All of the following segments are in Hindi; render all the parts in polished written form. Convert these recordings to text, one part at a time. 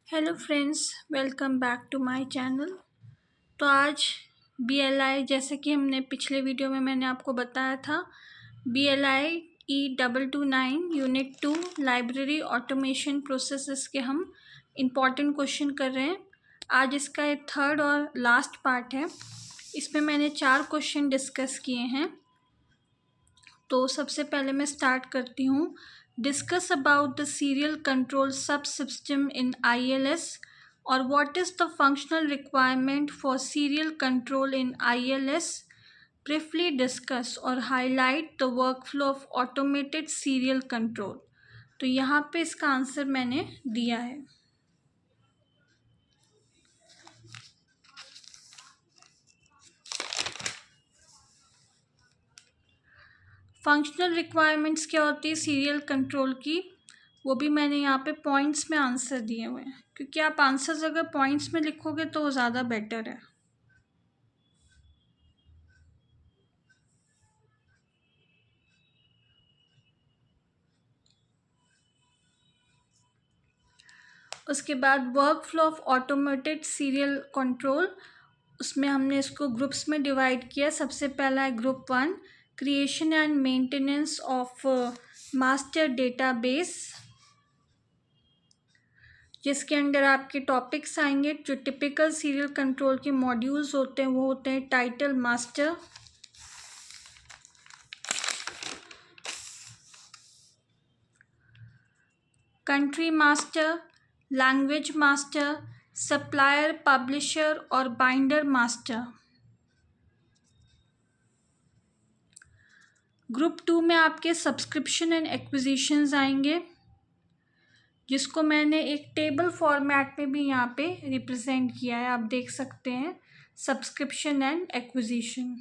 Hello friends, welcome back to my channel. तो आज BLI, जैसे कि हमने पिछले वीडियो में मैंने आपको बताया था, BLI E229 unit 2 library automation processes के हम इम्पॉर्टेंट क्वेश्चन कर रहे हैं। आज इसका ये थर्ड और लास्ट पार्ट है। इसमें मैंने 4 क्वेश्चन डिस्कस किए हैं। तो सबसे पहले मैं स्टार्ट करती हूँ। Discuss about the serial control sub system in ILS और what is the functional requirement for serial control in ILS। Briefly discuss और highlight the workflow of automated serial control. तो यहाँ पे इसका आंसर मैंने दिया है। फंक्शनल रिक्वायरमेंट्स क्या होती है सीरियल कंट्रोल की, वो भी मैंने यहाँ पे पॉइंट्स में आंसर दिए हुए हैं, क्योंकि आप आंसर्स अगर पॉइंट्स में लिखोगे तो वो ज़्यादा बेटर है। उसके बाद work flow of automated serial control, उसमें हमने इसको ग्रुप्स में डिवाइड किया। सबसे पहला है group 1, creation and maintenance of master database, जिसके अंडर आपके टॉपिक्स आएंगे। जो टिपिकल सीरियल कंट्रोल के मॉड्यूल्स होते हैं वो होते हैं title master, country master, language master, supplier, publisher और बाइंडर मास्टर। ग्रुप 2 में आपके सब्सक्रिप्शन एंड एक्विजिशंस आएंगे, जिसको मैंने एक टेबल फॉर्मेट में भी यहाँ पे रिप्रेजेंट किया है, आप देख सकते हैं, सब्सक्रिप्शन एंड एक्विजिशन।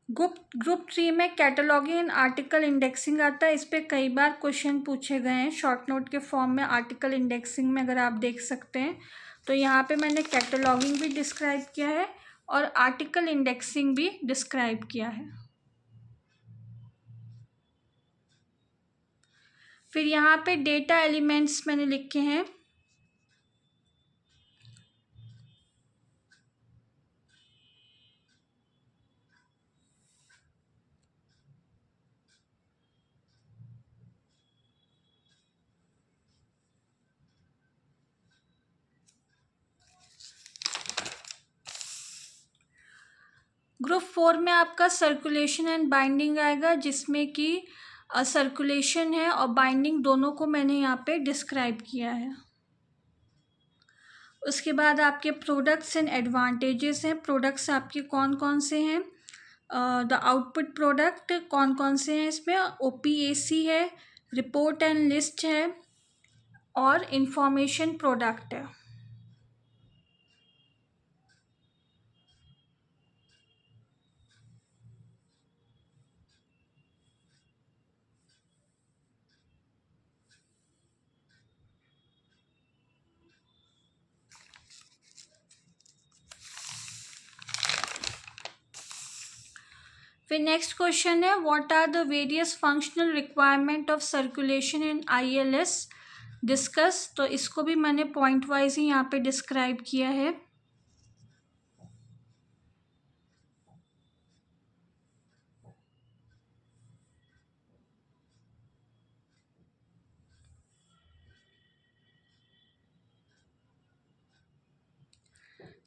ग्रुप 3 में कैटलॉगिंग एंड आर्टिकल इंडेक्सिंग आता है। इस पर कई बार क्वेश्चन पूछे गए हैं शॉर्ट नोट के फॉर्म में, आर्टिकल इंडेक्सिंग में, अगर आप देख सकते हैं। तो यहाँ पे मैंने कैटलॉगिंग भी डिस्क्राइब किया है और आर्टिकल इंडेक्सिंग भी डिस्क्राइब किया है। फिर यहाँ पे डेटा एलिमेंट्स मैंने लिखे हैं। ग्रुप 4 में आपका सर्कुलेशन एंड बाइंडिंग आएगा, जिसमें कि सर्कुलेशन है और बाइंडिंग दोनों को मैंने यहाँ पे डिस्क्राइब किया है। उसके बाद आपके प्रोडक्ट्स एंड एडवांटेजेस हैं। प्रोडक्ट्स आपके कौन कौन से हैं, द आउटपुट प्रोडक्ट कौन कौन से हैं इसमें, OPAC है, रिपोर्ट एंड लिस्ट है और इंफॉर्मेशन प्रोडक्ट है। फिर नेक्स्ट क्वेश्चन है, what are the various functional requirement of circulation in ILS discuss. तो इसको भी मैंने पॉइंट वाइज ही यहाँ पे डिस्क्राइब किया है।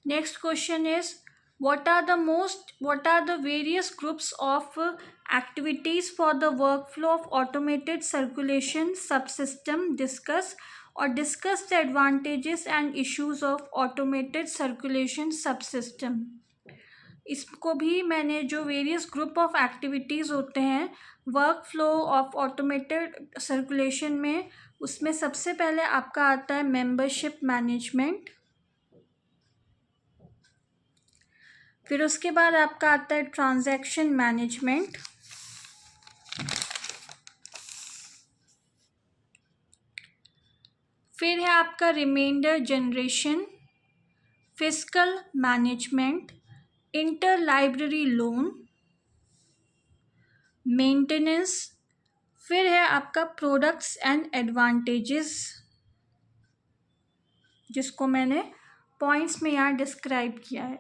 Next question is, what are the various groups of activities for the workflow of automated circulation subsystem? Discuss the advantages and issues of automated circulation subsystem. इसको भी मैंने, जो वेरियस ग्रुप ऑफ एक्टिविटीज़ होते हैं work flow of automated circulation में, उसमें सबसे पहले आपका आता है मेंबरशिप मैनेजमेंट। फिर उसके बाद आपका आता है ट्रांजैक्शन मैनेजमेंट। फिर है आपका reminder generation, fiscal management, inter library loan, maintenance, फिर है आपका प्रोडक्ट्स एंड एडवांटेजेस, जिसको मैंने पॉइंट्स में यहाँ डिस्क्राइब किया है।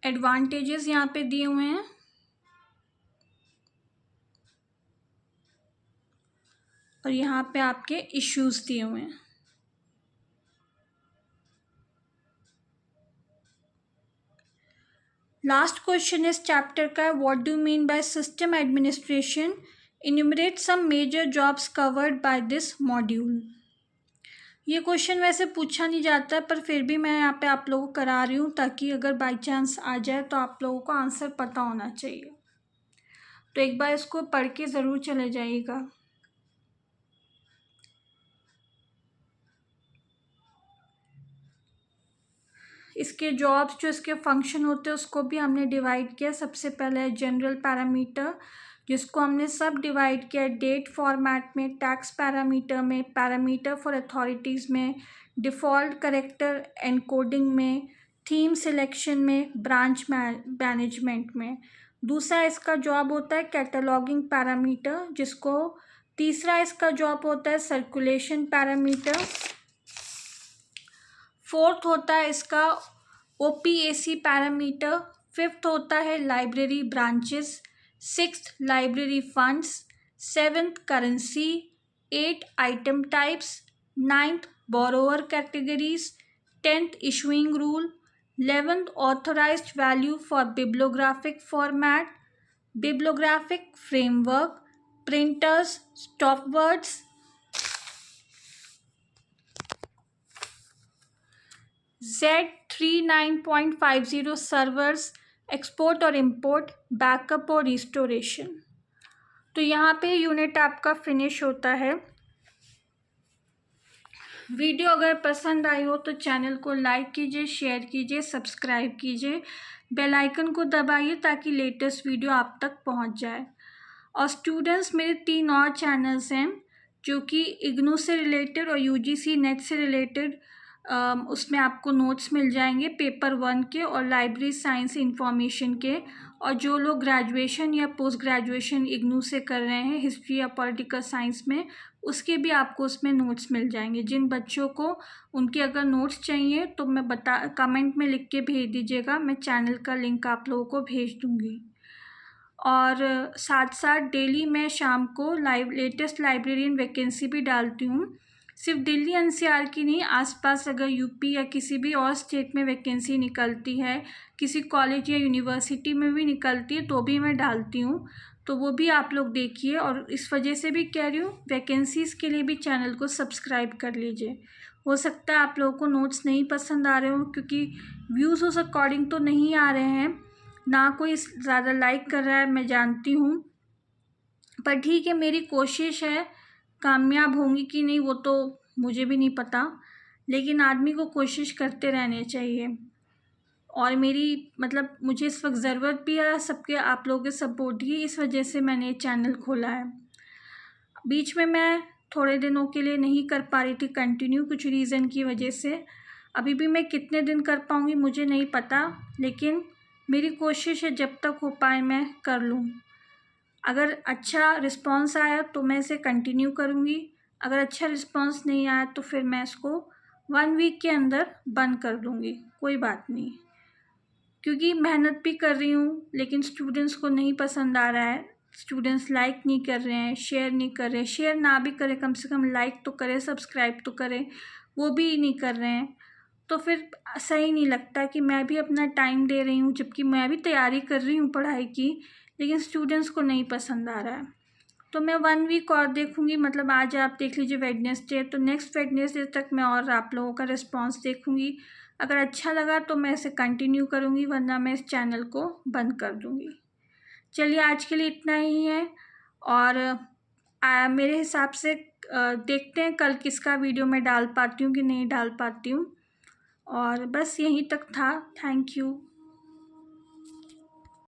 एडवांटेजेस यहाँ पे दिए हुए हैं, और यहाँ पे आपके इश्यूज दिए हुए हैं। लास्ट क्वेश्चन इस चैप्टर का, what do mean by system administration, enumerate some major jobs covered by this module. ये क्वेश्चन वैसे पूछा नहीं जाता, पर फिर भी मैं यहाँ पे आप लोगों को करा रही हूँ, ताकि अगर बाई चांस आ जाए तो आप लोगों को आंसर पता होना चाहिए। तो एक बार इसको पढ़ के ज़रूर चले जाइएगा। इसके जॉब्स, जो इसके फंक्शन होते हैं, उसको भी हमने डिवाइड किया। सबसे पहले है जनरल पैरामीटर, जिसको हमने सब डिवाइड किया डेट फॉर्मेट में, टैक्स पैरामीटर में, पैरामीटर फॉर अथॉरिटीज़ में, डिफ़ॉल्ट करेक्टर एनकोडिंग में, थीम सिलेक्शन में, ब्रांच मैनेजमेंट में। दूसरा इसका जॉब होता है कैटलॉगिंग पैरामीटर, जिसको तीसरा इसका जॉब होता है सर्कुलेशन पैरामीटर। फोर्थ होता है इसका OPAC पैरामीटर। फिफ्थ होता है library branches. Sixth library funds. Seventh currency. 8 item types. 9th borrower categories. 10th issuing rule. 11th authorised value for bibliographic format, bibliographic framework, printers, stop words. Z39.50 servers, export और इंपोर्ट, बैकअप और रिस्टोरेशन। तो यहाँ पे यूनिट आपका फिनिश होता है। वीडियो अगर पसंद आई हो तो चैनल को लाइक कीजिए, शेयर कीजिए, सब्सक्राइब कीजिए, बेल आइकन को दबाइए ताकि लेटेस्ट वीडियो आप तक पहुँच जाए। और स्टूडेंट्स, मेरे 3 और चैनल्स हैं जो कि इग्नू से रिलेटेड और UGC नेट से रिलेटेड, उसमें आपको नोट्स मिल जाएंगे पेपर 1 के और लाइब्रेरी साइंस इंफॉर्मेशन के। और जो लोग ग्रेजुएशन या पोस्ट ग्रेजुएशन इग्नू से कर रहे हैं हिस्ट्री या पॉलिटिकल साइंस में, उसके भी आपको उसमें नोट्स मिल जाएंगे। जिन बच्चों को उनके अगर नोट्स चाहिए तो मैं कमेंट में लिख के भेज दीजिएगा, मैं चैनल का लिंक आप लोगों को भेज दूँगी। और साथ साथ डेली मैं शाम को लेटेस्ट लाइब्रेरियन वैकेंसी भी डालती हूँ। सिर्फ दिल्ली NCR की नहीं, आसपास अगर यूपी या किसी भी और स्टेट में वैकेंसी निकलती है, किसी कॉलेज या यूनिवर्सिटी में भी निकलती है, तो भी मैं डालती हूँ। तो वो भी आप लोग देखिए। और इस वजह से भी कह रही हूँ, वैकेंसीज़ के लिए भी चैनल को सब्सक्राइब कर लीजिए। हो सकता है आप लोगों को नोट्स नहीं पसंद आ रहे हो, क्योंकि व्यूज़ उस अकॉर्डिंग तो नहीं आ रहे हैं, ना कोई ज़्यादा लाइक कर रहा है, मैं जानती हूँ। पर ठीक है, मेरी कोशिश है। कामयाब होंगी कि नहीं वो तो मुझे भी नहीं पता, लेकिन आदमी को कोशिश करते रहने चाहिए। और मेरी मतलब मुझे इस वक्त ज़रूरत भी है सबके, आप लोगों के सपोर्ट की, इस वजह से मैंने चैनल खोला है। बीच में मैं थोड़े दिनों के लिए नहीं कर पा रही थी कंटिन्यू, कुछ रीज़न की वजह से। अभी भी मैं कितने दिन कर पाऊँगी मुझे नहीं पता, लेकिन मेरी कोशिश है जब तक हो पाए मैं कर लूँ। अगर अच्छा रिस्पांस आया तो मैं इसे कंटिन्यू करूँगी, अगर अच्छा रिस्पांस नहीं आया तो फिर मैं इसको 1 वीक के अंदर बंद कर दूँगी, कोई बात नहीं। क्योंकि मेहनत भी कर रही हूँ, लेकिन स्टूडेंट्स को नहीं पसंद आ रहा है, स्टूडेंट्स लाइक नहीं कर रहे हैं, शेयर नहीं कर रहे हैं। शेयर ना भी करें, कम से कम लाइक तो करें, सब्सक्राइब तो करें, वो भी नहीं कर रहे हैं। तो फिर सही नहीं लगता कि मैं भी अपना टाइम दे रही हूँ, जबकि मैं भी तैयारी कर रही हूँ पढ़ाई की, लेकिन स्टूडेंट्स को नहीं पसंद आ रहा है। तो मैं 1 वीक और देखूँगी, मतलब आज आप देख लीजिए वेडनेसडे, तो नेक्स्ट वेडनेसडे तक मैं और आप लोगों का रिस्पांस देखूँगी। अगर अच्छा लगा तो मैं इसे कंटिन्यू करूँगी, वरना मैं इस चैनल को बंद कर दूँगी। चलिए, आज के लिए इतना ही है। और मेरे हिसाब से देखते हैं कल किसका वीडियो मैं डाल पाती हूँ कि नहीं डाल पाती हूँ। और बस यहीं तक था। Thank you.